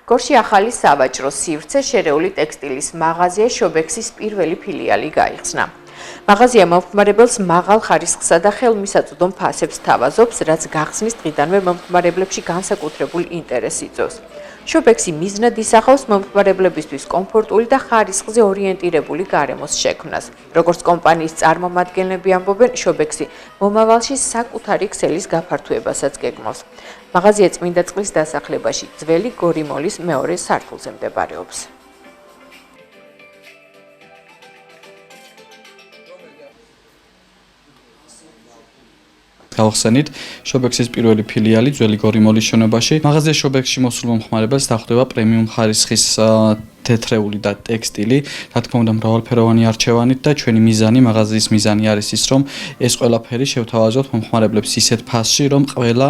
გორში ახალი სავაჭრო სივრცე შერეული ტექსტილის მაღაზია შობექსის პირველი ფილიალი გაიხსნა. მაღაზია მომხმარებელს მაღალ ხარისხსა და ხელმისაწვდომ ფასებს თავაზობს, რაც გახსნის დღიდანვე მომხმარებლებში განსაკუთრებულ ინტერესს იწვევს. შობექსი მიზნად ისახავს მომხმარებლებისთვის კომფორტული და ხარისხზე ორიენტირებული გარემოს შექმნას. როგორც კომპანიის წარმომადგენლები ამბობენ, შობექსი მომავალში საკუთარი ქსელის გაფართოებასაც გეგმავს. მაღაზია წმინდა წყლის დასახლებაში ძველი გორიმოლის მეორე სართულზე მდებარეობს. გავხსენით შობექსის პირველი ფილიალი ძველი გორიმოლის შენობაში. მაღაზია შობექსში მოსულ მომხმარებელს დახვდება პრემიუმ ხარისხის თეთრეული და ტექსტილი, რა თქმა უნდა მრავალფეროვანი არჩევანით და ჩვენი მიზანი, მაღაზიის მიზანი არის ის, რომ ეს ყველაფერი შევთავაზოთ მომხმარებლებს ისეთ ფასში, რომ ყველა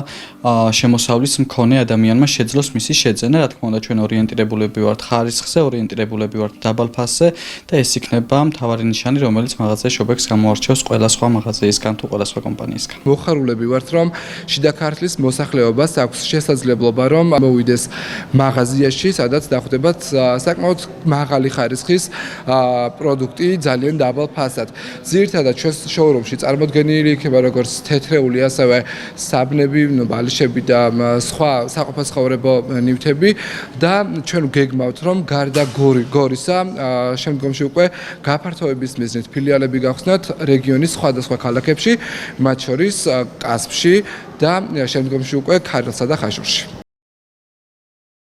შემოსავლის მქონე ადამიანმა შეძლოს მისი შეძენა. რა თქმა უნდა ჩვენ ორიენტირებულები ვართ ხარისხზე, ორიენტირებულები ვართ დაბალ ფასზე და ეს იქნება მთავარი ნიშანი, რომელიც მაღაზია შობექს გამოარჩევს ყველა სხვა მაღაზიისგან თუ ყველა სხვა კომპანიისგან. მოხარულები ვართ, რომ შიდა ქართლის მოსახლეობას აქვს შესაძლებლობა, რომ მოვიდეს მაღაზიაში, სადაც დახვდებათ საკმაოდ მაღალი ხარისხის პროდუქტი ძალიან დაბალ ფასად. ძირითადად ჩვენს შოურუმში წარმოდგენილი იქნება როგორც თეთრეული, ასევე საბნები, ბალიშები და სხვა საყოფაცხოვრებო ნივთები და ჩვენ გეგმავთ, რომ გარდა გორისა შემდგომში უკვე გაფართოების მიზნით ფილიალები გავხსნათ რეგიონის სხვადასხვა ქალაქებში, მათ შორის კასპში და შემდგომში უკვე ქარელსა და ხაშურში.